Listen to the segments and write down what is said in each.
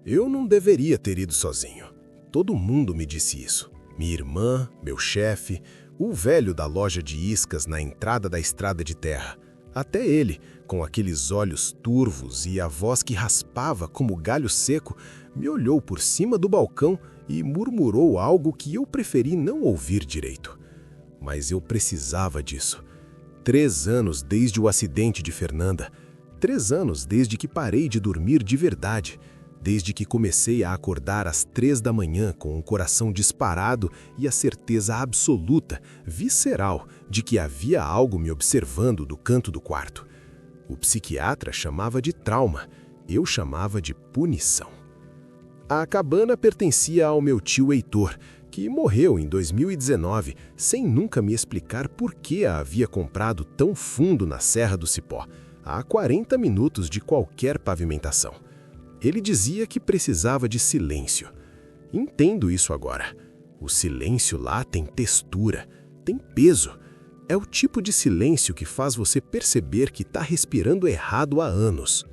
Eu não deveria ter ido sozinho. Todo mundo me disse isso. Minha irmã, meu chefe, o velho da loja de iscas na entrada da estrada de terra. Até ele, com aqueles olhos turvos e a voz que raspava como galho seco, me olhou por cima do balcão e murmurou algo que eu preferi não ouvir direito. Mas eu precisava disso. 3 anos desde o acidente de Fernanda. 3 anos desde que parei de dormir de verdade. Desde que comecei a acordar às 3 da manhã com o coração disparado e a certeza absoluta, visceral, de que havia algo me observando do canto do quarto. O psiquiatra chamava de trauma, eu chamava de punição. A cabana pertencia ao meu tio Heitor, que morreu em 2019, sem nunca me explicar por que a havia comprado tão fundo na Serra do Cipó, a 40 minutos de qualquer pavimentação. Ele dizia que precisava de silêncio. Entendo isso agora. O silêncio lá tem textura, tem peso. É o tipo de silêncio que faz você perceber que está respirando errado há anos.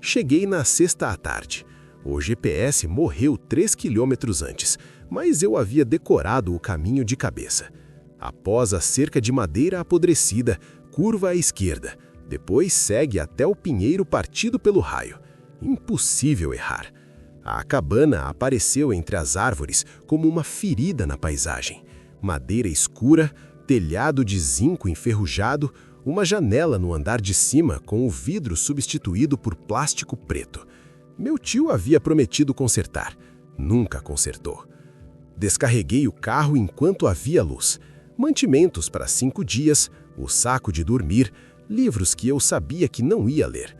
Cheguei na sexta à tarde. O GPS morreu 3 quilômetros antes, mas eu havia decorado o caminho de cabeça. Após a cerca de madeira apodrecida, curva à esquerda. Depois segue até o pinheiro partido pelo raio. Impossível errar. A cabana apareceu entre as árvores como uma ferida na paisagem. Madeira escura, telhado de zinco enferrujado, uma janela no andar de cima com o vidro substituído por plástico preto. Meu tio havia prometido consertar. Nunca consertou. Descarreguei o carro enquanto havia luz. Mantimentos para 5 dias, o saco de dormir, livros que eu sabia que não ia ler.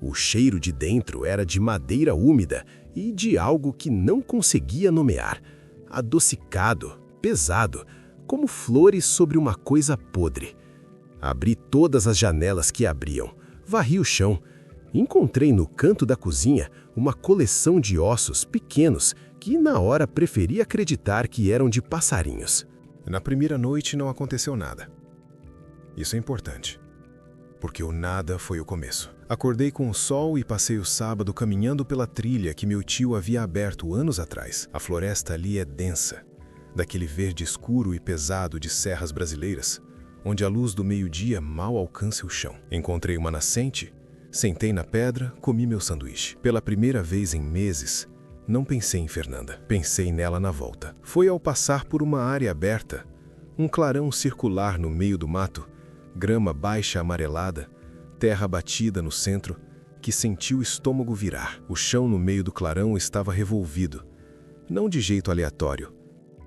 O cheiro de dentro era de madeira úmida e de algo que não conseguia nomear. Adocicado, pesado, como flores sobre uma coisa podre. Abri todas as janelas que abriam, varri o chão. Encontrei no canto da cozinha uma coleção de ossos pequenos que na hora preferi acreditar que eram de passarinhos. Na primeira noite não aconteceu nada. Isso é importante, porque o nada foi o começo. Acordei com o sol e passei o sábado caminhando pela trilha que meu tio havia aberto anos atrás. A floresta ali é densa, daquele verde escuro e pesado de serras brasileiras, onde a luz do meio-dia mal alcança o chão. Encontrei uma nascente, sentei na pedra, comi meu sanduíche. Pela primeira vez em meses, não pensei em Fernanda. Pensei nela na volta. Foi ao passar por uma área aberta, um clarão circular no meio do mato, grama baixa amarelada, terra batida no centro, que senti o estômago virar. O chão no meio do clarão estava revolvido, não de jeito aleatório,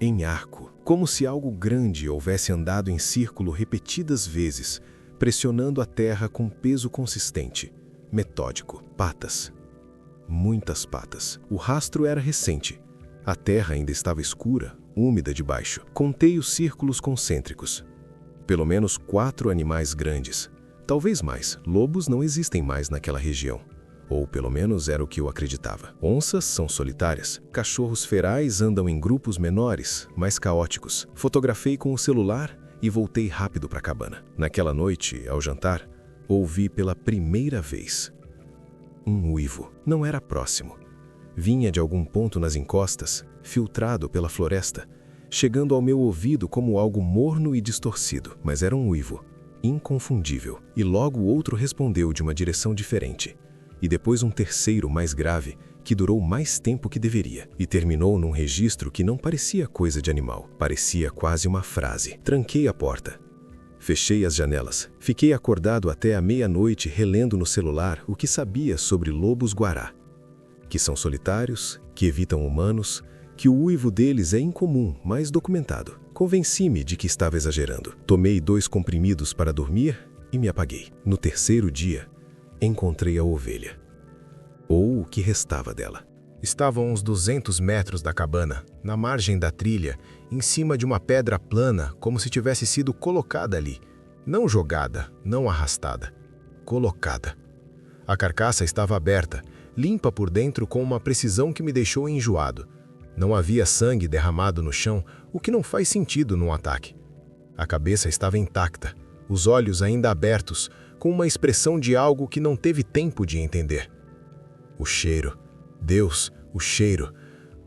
em arco, como se algo grande houvesse andado em círculo repetidas vezes, pressionando a terra com peso consistente, metódico. Patas. Muitas patas. O rastro era recente. A terra ainda estava escura, úmida de baixo. Contei os círculos concêntricos. Pelo menos 4 animais grandes. Talvez mais. Lobos não existem mais naquela região. Ou pelo menos era o que eu acreditava. Onças são solitárias. Cachorros ferais andam em grupos menores, mais caóticos. Fotografei com o celular e voltei rápido para a cabana. Naquela noite, ao jantar, ouvi pela primeira vez um uivo. Não era próximo. Vinha de algum ponto nas encostas, filtrado pela floresta, chegando ao meu ouvido como algo morno e distorcido. Mas era um uivo, inconfundível. E logo o outro respondeu de uma direção diferente. E depois um terceiro mais grave, que durou mais tempo que deveria, e terminou num registro que não parecia coisa de animal, parecia quase uma frase. Tranquei a porta. Fechei as janelas. Fiquei acordado até a meia-noite relendo no celular o que sabia sobre lobos-guará. Que são solitários, que evitam humanos, que o uivo deles é incomum, mas documentado. Convenci-me de que estava exagerando. Tomei 2 comprimidos para dormir e me apaguei. No terceiro dia, encontrei a ovelha. Ou o que restava dela. Estava a uns 200 metros da cabana, na margem da trilha, em cima de uma pedra plana, como se tivesse sido colocada ali. Não jogada, não arrastada. Colocada. A carcaça estava aberta, limpa por dentro com uma precisão que me deixou enjoado. Não havia sangue derramado no chão, o que não faz sentido num ataque. A cabeça estava intacta, os olhos ainda abertos, com uma expressão de algo que não teve tempo de entender. O cheiro, Deus, o cheiro.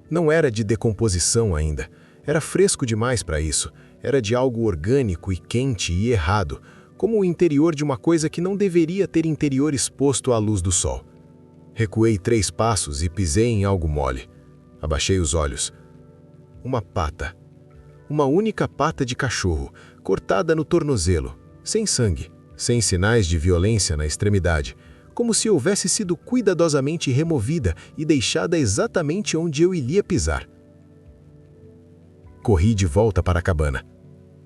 Não era de decomposição ainda. Era fresco demais para isso. Era de algo orgânico e quente e errado, como o interior de uma coisa que não deveria ter interior exposto à luz do sol. Recuei 3 passos e pisei em algo mole. Abaixei os olhos. Uma pata. Uma única pata de cachorro, cortada no tornozelo, sem sangue, sem sinais de violência na extremidade, como se houvesse sido cuidadosamente removida e deixada exatamente onde eu iria pisar. Corri de volta para a cabana.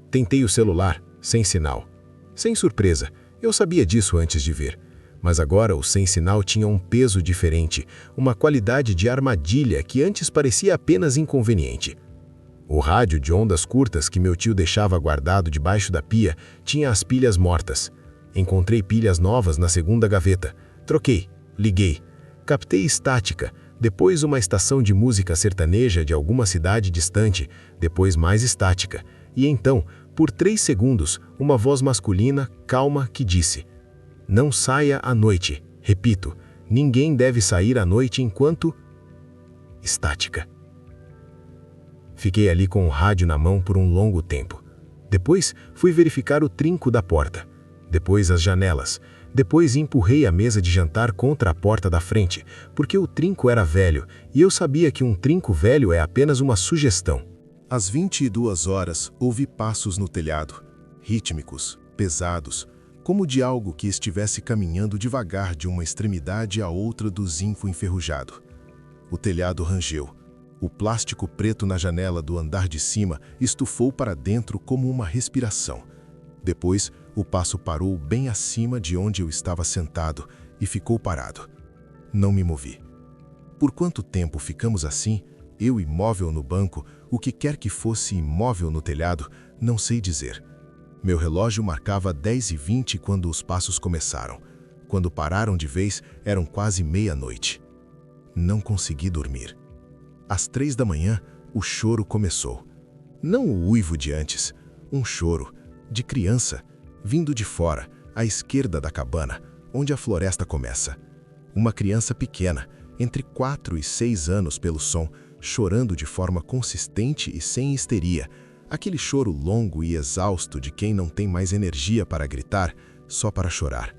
Tentei o celular, sem sinal. Sem surpresa, eu sabia disso antes de vir. Mas agora o sem sinal tinha um peso diferente, uma qualidade de armadilha que antes parecia apenas inconveniente. O rádio de ondas curtas que meu tio deixava guardado debaixo da pia tinha as pilhas mortas. Encontrei pilhas novas na segunda gaveta. Troquei, liguei. Captei estática, depois uma estação de música sertaneja de alguma cidade distante, depois mais estática. E então, por 3 segundos, uma voz masculina, calma, que disse: "Não saia à noite. Repito, ninguém deve sair à noite enquanto..." Estática. Fiquei ali com o rádio na mão por um longo tempo. Depois, fui verificar o trinco da porta. Depois as janelas. Depois empurrei a mesa de jantar contra a porta da frente, porque o trinco era velho, e eu sabia que um trinco velho é apenas uma sugestão. Às 22 horas, ouvi passos no telhado, rítmicos, pesados, como de algo que estivesse caminhando devagar de uma extremidade à outra do zinco enferrujado. O telhado rangeu. O plástico preto na janela do andar de cima estufou para dentro como uma respiração. Depois, o passo parou bem acima de onde eu estava sentado e ficou parado. Não me movi. Por quanto tempo ficamos assim, eu imóvel no banco, o que quer que fosse imóvel no telhado, não sei dizer. Meu relógio marcava 10h20 quando os passos começaram. Quando pararam de vez, eram quase meia-noite. Não consegui dormir. Às 3 da manhã, o choro começou. Não o uivo de antes, um choro, de criança, vindo de fora, à esquerda da cabana, onde a floresta começa. Uma criança pequena, entre 4 e 6 anos pelo som, chorando de forma consistente e sem histeria, aquele choro longo e exausto de quem não tem mais energia para gritar, só para chorar.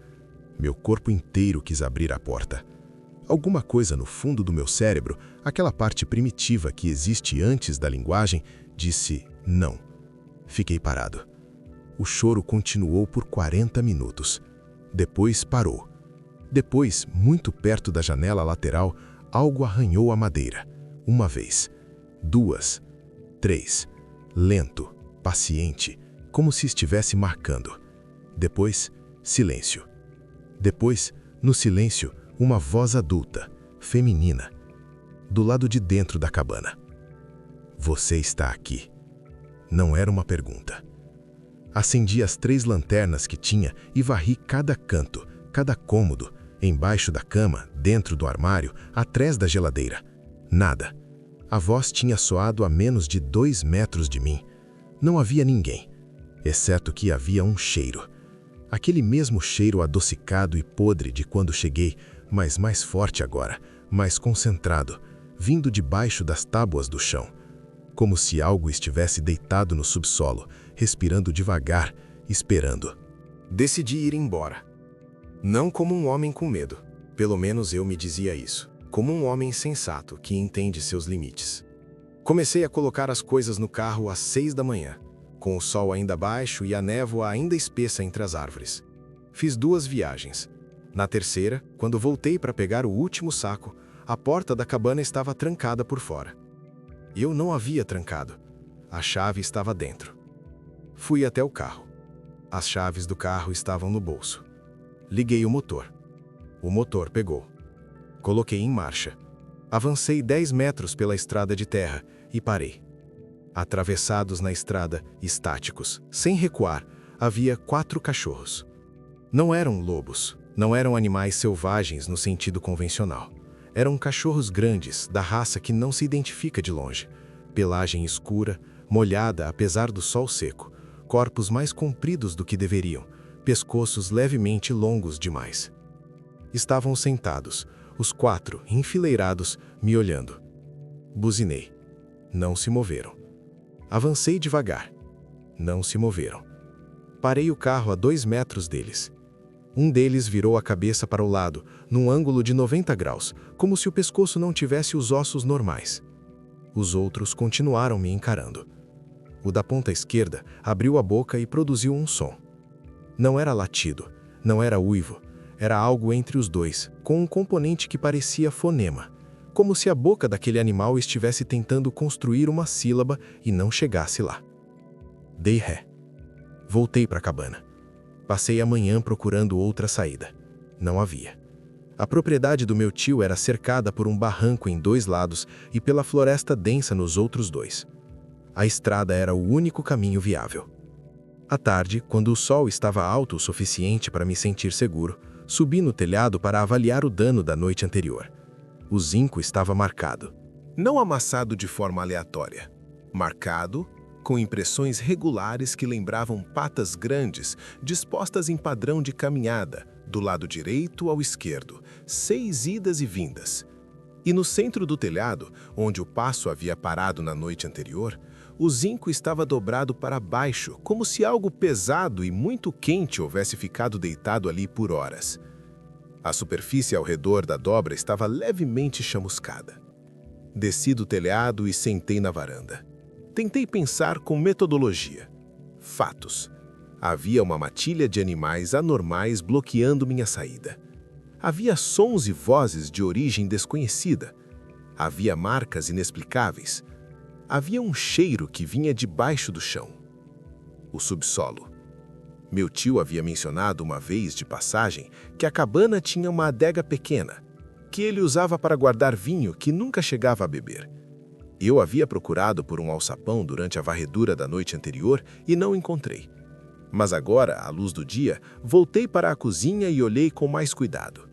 Meu corpo inteiro quis abrir a porta. Alguma coisa no fundo do meu cérebro, aquela parte primitiva que existe antes da linguagem, disse não. Fiquei parado. O choro continuou por 40 minutos. Depois parou. Depois, muito perto da janela lateral, algo arranhou a madeira. 1 vez, 2, 3. Lento, paciente, como se estivesse marcando. Depois, silêncio. Depois, no silêncio, uma voz adulta, feminina, do lado de dentro da cabana. "Você está aqui." Não era uma pergunta. Acendi as 3 lanternas que tinha e varri cada canto, cada cômodo, embaixo da cama, dentro do armário, atrás da geladeira. Nada. A voz tinha soado a menos de 2 metros de mim. Não havia ninguém, exceto que havia um cheiro. Aquele mesmo cheiro adocicado e podre de quando cheguei, mas mais forte agora, mais concentrado, vindo debaixo das tábuas do chão. Como se algo estivesse deitado no subsolo, respirando devagar, esperando. Decidi ir embora. Não como um homem com medo. Pelo menos eu me dizia isso. Como um homem sensato que entende seus limites. Comecei a colocar as coisas no carro às 6 da manhã, com o sol ainda baixo e a névoa ainda espessa entre as árvores. Fiz 2 viagens. Na terceira, quando voltei para pegar o último saco, a porta da cabana estava trancada por fora. Eu não havia trancado. A chave estava dentro. Fui até o carro. As chaves do carro estavam no bolso. Liguei o motor. O motor pegou. Coloquei em marcha. Avancei 10 metros pela estrada de terra e parei. Atravessados na estrada, estáticos, sem recuar, havia 4 cachorros. Não eram lobos, não eram animais selvagens no sentido convencional. Eram cachorros grandes, da raça que não se identifica de longe. Pelagem escura, molhada apesar do sol seco, corpos mais compridos do que deveriam, pescoços levemente longos demais. Estavam sentados, os 4, enfileirados, me olhando. Buzinei. Não se moveram. Avancei devagar. Não se moveram. Parei o carro a 2 metros deles. Um deles virou a cabeça para o lado, num ângulo de 90 graus, como se o pescoço não tivesse os ossos normais. Os outros continuaram me encarando. O da ponta esquerda abriu a boca e produziu um som. Não era latido, não era uivo, era algo entre os dois, com um componente que parecia fonema, como se a boca daquele animal estivesse tentando construir uma sílaba e não chegasse lá. Dei ré. Voltei para a cabana. Passei a manhã procurando outra saída. Não havia. A propriedade do meu tio era cercada por um barranco em 2 lados e pela floresta densa nos outros 2. A estrada era o único caminho viável. À tarde, quando o sol estava alto o suficiente para me sentir seguro, subi no telhado para avaliar o dano da noite anterior. O zinco estava marcado. Não amassado de forma aleatória. Marcado com impressões regulares que lembravam patas grandes, dispostas em padrão de caminhada, do lado direito ao esquerdo, 6 idas e vindas. E no centro do telhado, onde o passo havia parado na noite anterior, o zinco estava dobrado para baixo, como se algo pesado e muito quente houvesse ficado deitado ali por horas. A superfície ao redor da dobra estava levemente chamuscada. Desci do telhado e sentei na varanda. Tentei pensar com metodologia. Fatos. Havia uma matilha de animais anormais bloqueando minha saída. Havia sons e vozes de origem desconhecida. Havia marcas inexplicáveis. Havia um cheiro que vinha debaixo do chão. O subsolo. Meu tio havia mencionado uma vez de passagem que a cabana tinha uma adega pequena, que ele usava para guardar vinho que nunca chegava a beber. Eu havia procurado por um alçapão durante a varredura da noite anterior e não encontrei. Mas agora, à luz do dia, voltei para a cozinha e olhei com mais cuidado.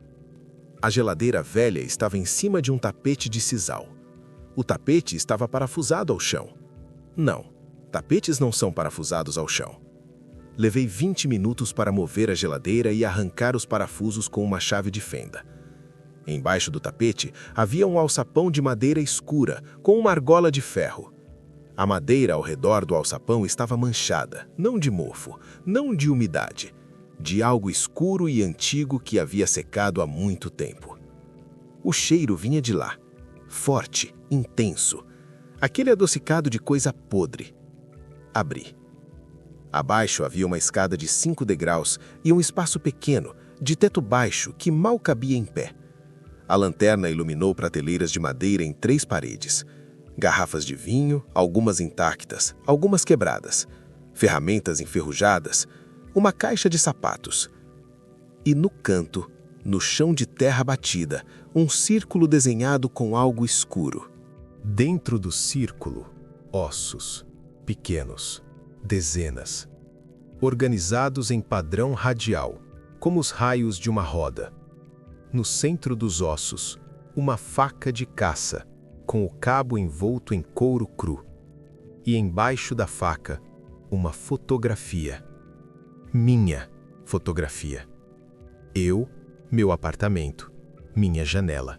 A geladeira velha estava em cima de um tapete de sisal. O tapete estava parafusado ao chão. Não, tapetes não são parafusados ao chão. Levei 20 minutos para mover a geladeira e arrancar os parafusos com uma chave de fenda. Embaixo do tapete havia um alçapão de madeira escura, com uma argola de ferro. A madeira ao redor do alçapão estava manchada, não de mofo, não de umidade, de algo escuro e antigo que havia secado há muito tempo. O cheiro vinha de lá, forte, intenso, aquele adocicado de coisa podre. Abri. Abaixo havia uma escada de 5 degraus e um espaço pequeno, de teto baixo, que mal cabia em pé. A lanterna iluminou prateleiras de madeira em 3 paredes. Garrafas de vinho, algumas intactas, algumas quebradas. Ferramentas enferrujadas. Uma caixa de sapatos. E no canto, no chão de terra batida, um círculo desenhado com algo escuro. Dentro do círculo, ossos, pequenos, dezenas, organizados em padrão radial, como os raios de uma roda. No centro dos ossos, uma faca de caça, com o cabo envolto em couro cru. E embaixo da faca, uma fotografia. Minha fotografia. Eu, meu apartamento, minha janela.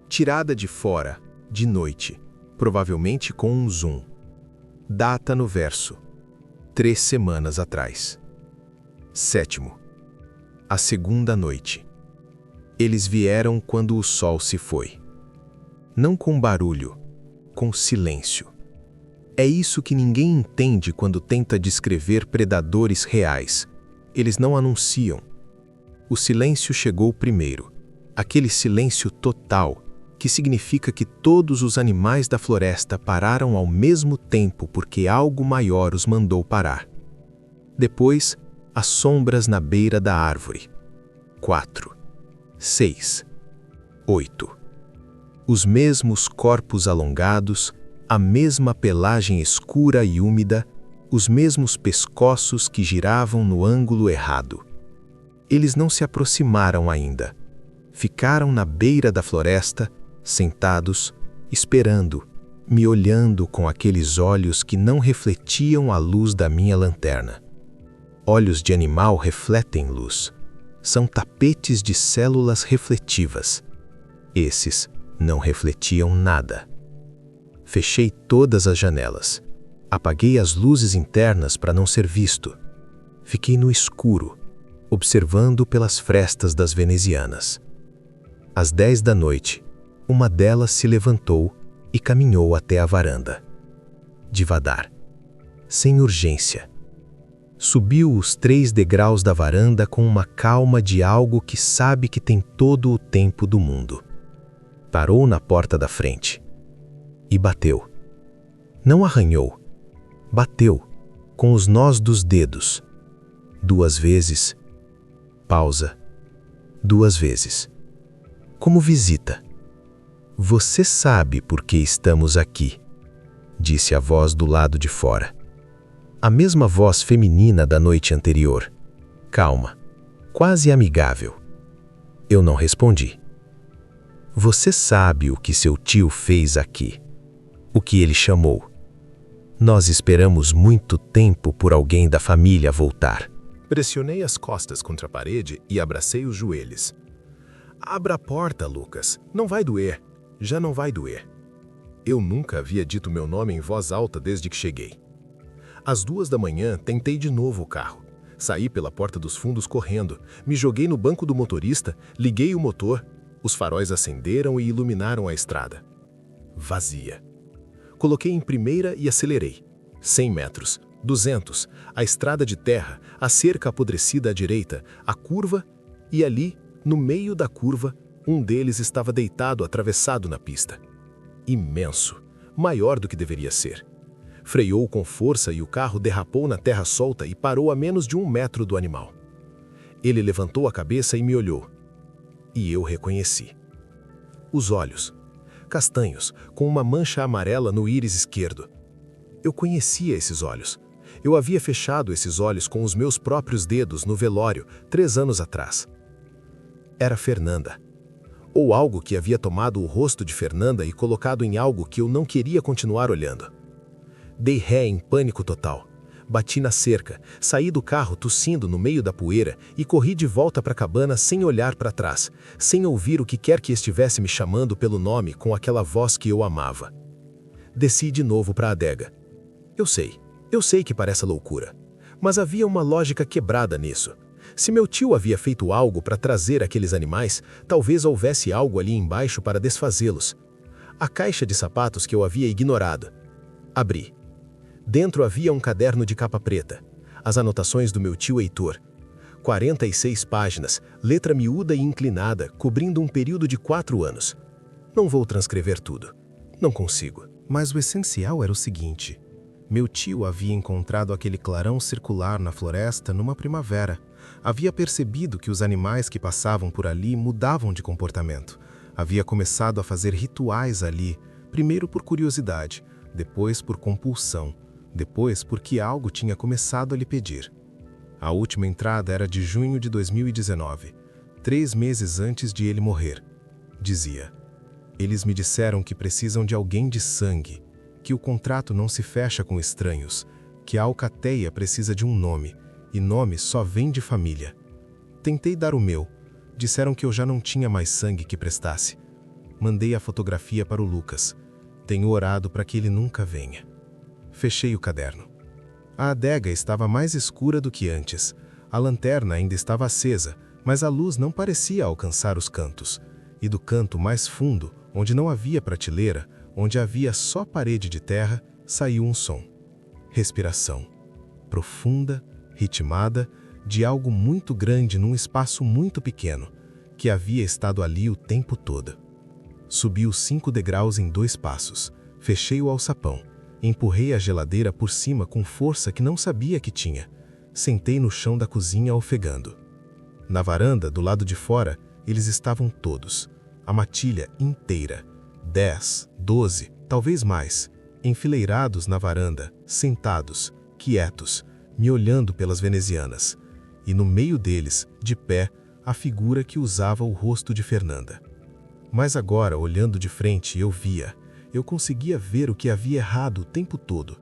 Tirada de fora, de noite, provavelmente com um zoom. Data no verso. 3 semanas atrás. 7º. A segunda noite. Eles vieram quando o sol se foi. Não com barulho, com silêncio. É isso que ninguém entende quando tenta descrever predadores reais. Eles não anunciam. O silêncio chegou primeiro. Aquele silêncio total, que significa que todos os animais da floresta pararam ao mesmo tempo porque algo maior os mandou parar. Depois, as sombras na beira da árvore. 4, 6, 8. Os mesmos corpos alongados, a mesma pelagem escura e úmida, os mesmos pescoços que giravam no ângulo errado. Eles não se aproximaram ainda. Ficaram na beira da floresta, sentados, esperando, me olhando com aqueles olhos que não refletiam a luz da minha lanterna. Olhos de animal refletem luz. São tapetes de células refletivas. Esses não refletiam nada. Fechei todas as janelas. Apaguei as luzes internas para não ser visto. Fiquei no escuro, observando pelas frestas das venezianas. Às 10 da noite, uma delas se levantou e caminhou até a varanda. Devagar, sem urgência. Subiu os 3 degraus da varanda com uma calma de algo que sabe que tem todo o tempo do mundo. Parou na porta da frente e bateu. Não arranhou, bateu com os nós dos dedos. 2 vezes. Pausa. 2 vezes. Como visita. Você sabe por que estamos aqui, disse a voz do lado de fora. A mesma voz feminina da noite anterior. Calma, quase amigável. Eu não respondi. Você sabe o que seu tio fez aqui. O que ele chamou. Nós esperamos muito tempo por alguém da família voltar. Pressionei as costas contra a parede e abracei os joelhos. Abra a porta, Lucas. Não vai doer. Já não vai doer. Eu nunca havia dito meu nome em voz alta desde que cheguei. Às 2 da manhã, tentei de novo o carro. Saí pela porta dos fundos correndo, me joguei no banco do motorista, liguei o motor, os faróis acenderam e iluminaram a estrada. Vazia. Coloquei em primeira e acelerei. 100 metros, 200, a estrada de terra, a cerca apodrecida à direita, a curva, e ali, no meio da curva, um deles estava deitado atravessado na pista. Imenso, maior do que deveria ser. Freou com força e o carro derrapou na terra solta e parou a menos de 1 metro do animal. Ele levantou a cabeça e me olhou. E eu reconheci. Os olhos, castanhos, com uma mancha amarela no íris esquerdo. Eu conhecia esses olhos. Eu havia fechado esses olhos com os meus próprios dedos no velório 3 anos atrás. Era Fernanda. Ou algo que havia tomado o rosto de Fernanda e colocado em algo que eu não queria continuar olhando. Dei ré em pânico total. Bati na cerca, saí do carro tossindo no meio da poeira e corri de volta para a cabana sem olhar para trás, sem ouvir o que quer que estivesse me chamando pelo nome com aquela voz que eu amava. Desci de novo para a adega. Eu sei que parece loucura, mas havia uma lógica quebrada nisso. Se meu tio havia feito algo para trazer aqueles animais, talvez houvesse algo ali embaixo para desfazê-los. A caixa de sapatos que eu havia ignorado. Abri. Dentro havia um caderno de capa preta. As anotações do meu tio Heitor. 46 páginas, letra miúda e inclinada, cobrindo um período de 4 anos. Não vou transcrever tudo. Não consigo. Mas o essencial era o seguinte. Meu tio havia encontrado aquele clarão circular na floresta numa primavera. Havia percebido que os animais que passavam por ali mudavam de comportamento. Havia começado a fazer rituais ali, primeiro por curiosidade, depois por compulsão, depois porque algo tinha começado a lhe pedir. A última entrada era de junho de 2019, 3 meses antes de ele morrer. Dizia: eles me disseram que precisam de alguém de sangue, que o contrato não se fecha com estranhos, que a alcateia precisa de um nome, e nome só vem de família. Tentei dar o meu. Disseram que eu já não tinha mais sangue que prestasse. Mandei a fotografia para o Lucas. Tenho orado para que ele nunca venha. Fechei o caderno. A adega estava mais escura do que antes. A lanterna ainda estava acesa, mas a luz não parecia alcançar os cantos. E do canto mais fundo, onde não havia prateleira, onde havia só parede de terra, saiu um som. Respiração. Profunda, ritmada, de algo muito grande num espaço muito pequeno, que havia estado ali o tempo todo. Subi os 5 degraus em 2 passos, fechei o alçapão, empurrei a geladeira por cima com força que não sabia que tinha. Sentei no chão da cozinha ofegando. Na varanda, do lado de fora, eles estavam todos, a matilha inteira, 10, 12, talvez mais, enfileirados na varanda, sentados, quietos, me olhando pelas venezianas, e no meio deles, de pé, a figura que usava o rosto de Fernanda. Mas agora, olhando de frente, eu conseguia ver o que havia errado o tempo todo.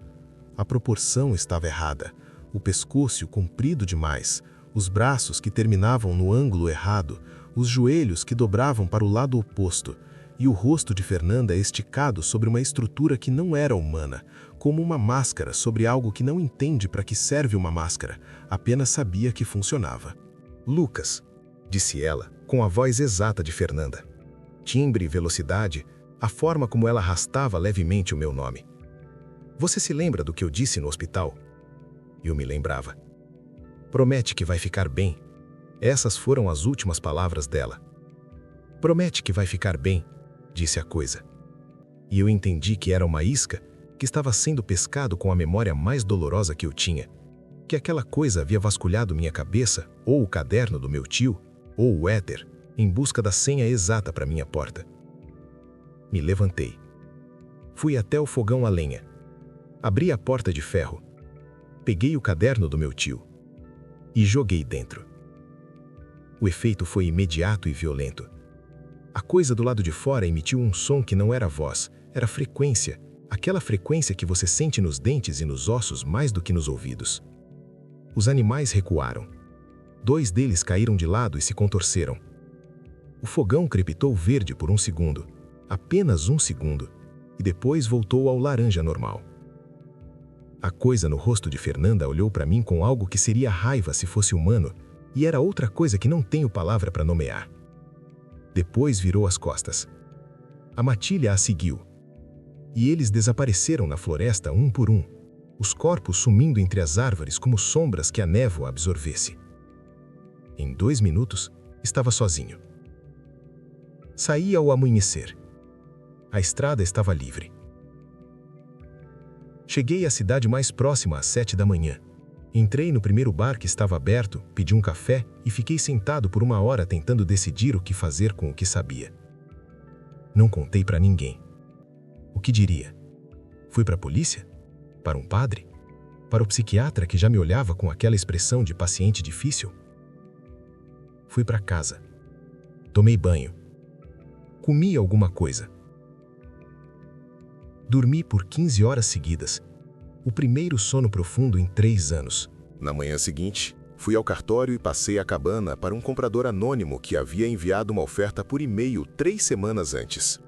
A proporção estava errada, o pescoço comprido demais, os braços que terminavam no ângulo errado, os joelhos que dobravam para o lado oposto, e o rosto de Fernanda esticado sobre uma estrutura que não era humana, como uma máscara sobre algo que não entende para que serve uma máscara, apenas sabia que funcionava. Lucas, disse ela, com a voz exata de Fernanda. Timbre e velocidade, a forma como ela arrastava levemente o meu nome. Você se lembra do que eu disse no hospital? Eu me lembrava. Promete que vai ficar bem. Essas foram as últimas palavras dela. Promete que vai ficar bem, disse a coisa. E eu entendi que era uma isca que estava sendo pescado com a memória mais dolorosa que eu tinha, que aquela coisa havia vasculhado minha cabeça, ou o caderno do meu tio, ou o éter, em busca da senha exata para minha porta. Me levantei. Fui até o fogão a lenha. Abri a porta de ferro. Peguei o caderno do meu tio e joguei dentro. O efeito foi imediato e violento. A coisa do lado de fora emitiu um som que não era voz, era frequência, aquela frequência que você sente nos dentes e nos ossos mais do que nos ouvidos. Os animais recuaram. 2 deles caíram de lado e se contorceram. O fogão crepitou verde por 1 segundo, apenas 1 segundo, e depois voltou ao laranja normal. A coisa no rosto de Fernanda olhou para mim com algo que seria raiva se fosse humano, e era outra coisa que não tenho palavra para nomear. Depois virou as costas. A matilha a seguiu. E eles desapareceram na floresta um por um, os corpos sumindo entre as árvores como sombras que a névoa absorvesse. Em 2 minutos, estava sozinho. Saí ao amanhecer. A estrada estava livre. Cheguei à cidade mais próxima às 7 da manhã. Entrei no primeiro bar que estava aberto, pedi um café e fiquei sentado por 1 hora tentando decidir o que fazer com o que sabia. Não contei para ninguém. O que diria? Fui para a polícia? Para um padre? Para o psiquiatra que já me olhava com aquela expressão de paciente difícil? Fui para casa. Tomei banho. Comi alguma coisa. Dormi por 15 horas seguidas. O primeiro sono profundo em 3 anos. Na manhã seguinte, fui ao cartório e passei a cabana para um comprador anônimo que havia enviado uma oferta por e-mail 3 semanas antes.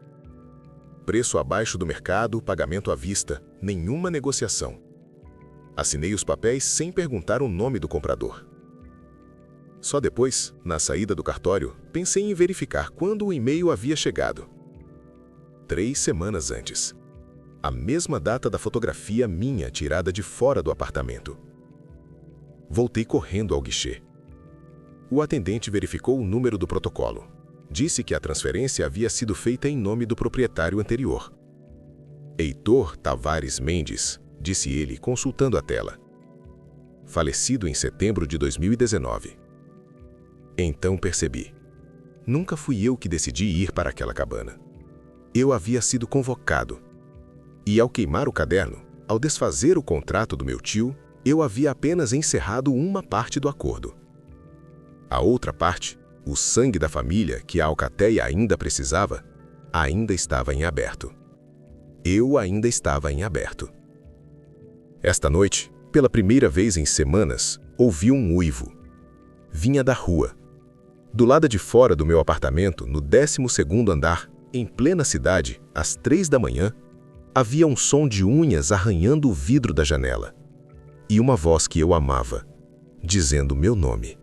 Preço abaixo do mercado, pagamento à vista, nenhuma negociação. Assinei os papéis sem perguntar o nome do comprador. Só depois, na saída do cartório, pensei em verificar quando o e-mail havia chegado. 3 semanas antes. A mesma data da fotografia minha tirada de fora do apartamento. Voltei correndo ao guichê. O atendente verificou o número do protocolo. Disse que a transferência havia sido feita em nome do proprietário anterior. Heitor Tavares Mendes, disse ele, consultando a tela. Falecido em setembro de 2019. Então percebi. Nunca fui eu que decidi ir para aquela cabana. Eu havia sido convocado. E ao queimar o caderno, ao desfazer o contrato do meu tio, eu havia apenas encerrado uma parte do acordo. A outra parte, o sangue da família que a alcateia ainda precisava, ainda estava em aberto. Eu ainda estava em aberto. Esta noite, pela primeira vez em semanas, ouvi um uivo. Vinha da rua. Do lado de fora do meu apartamento, no 12º andar, em plena cidade, às 3 da manhã, havia um som de unhas arranhando o vidro da janela. E uma voz que eu amava, dizendo meu nome.